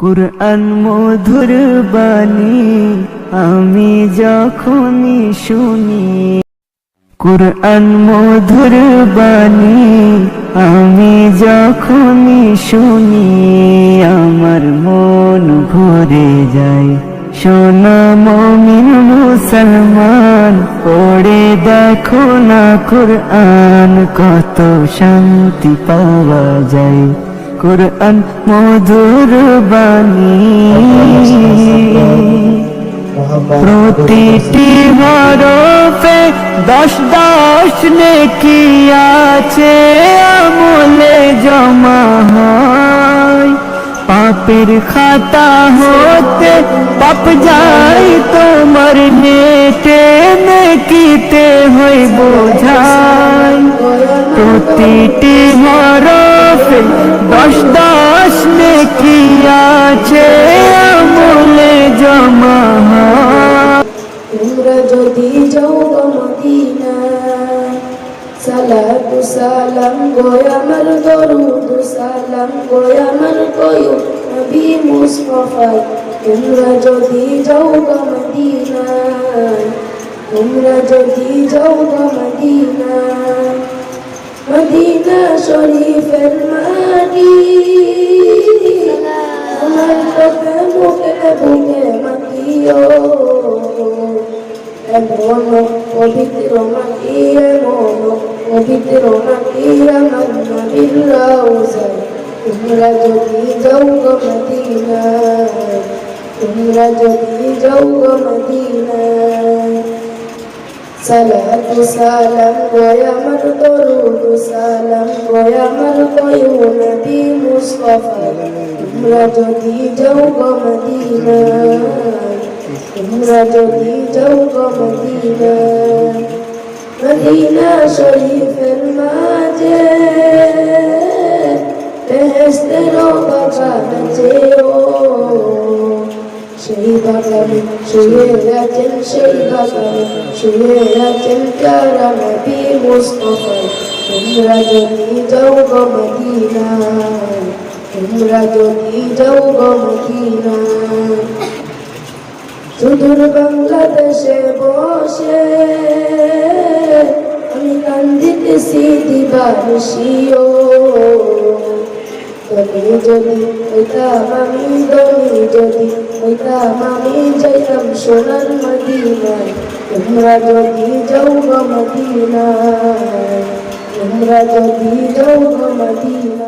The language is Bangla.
কুরআন মধুর বাণী আমি যখনই শুনি, কুরআন মধুর বাণী আমি যখনই শুনি, আমার মন ভরে যায়। সোনা মুমিন মুসলমান পড়ে দেখো না কুরআন, কত শান্তি পাওয়া যায়। কুরআন মধুর বাণী প্রতিটি হরফে 10 নেকি আছে, আমলে জমা হয়। পাপের খাতা হতে পাপ যায় তোমার নেটে, নেকিতে হয় বোঝাই। প্রতিটি হরফে 10 নেকি আছে, আমলে জমা হয়। তোমরা যদি যাও মদিনায়, সালাতু সালাম গোয় আমার দরুদ সালাম গোয় আমার কয়ু নবী মুস্তাফায়। তোমরা যদি যাও মদিনায়, তোমরা যদি যাও মদিনায়, মদিনা শরীফের মাটি আমার লোকে মুখে বুকে মাখিও। এমন পবিত্র মাটি, এমন পবিত্র মাটি আমার নবীর রওজায়। তোমরা যদি যাও মদিনায়, তোমরা যদি যাও মদিনায়, সালাতু সালাম গোয় আমার দরুদ সালাম গোয় আমার কয়ু নবী মুস্তাফা। তোমরা যদি যাও মদিনায়, তোমরা যদি যাও মদিনায়, মদিনা শরীফের মাঝে বেহেশতের বাগান আছে। সেই বাগানে শুয়ে আছেন, সেই বাগানে শুয়ে আছেন প্যারা নবী মুস্তাফা। তোমরা যদি যাও মদিনায়, তোমরা যদি যাও মদিনায়, সুদূর বাংলাদেশে বসে আমি কান্দিতেছি দিবানিশিও। তুমি যদি হইতাম আমি, তুমি যদি হইতাম আমি, যাইতাম সোনার মদিনায়। তোমরা যদি যাও মদিনায়, তোমরা যদি যাও মদিনায়।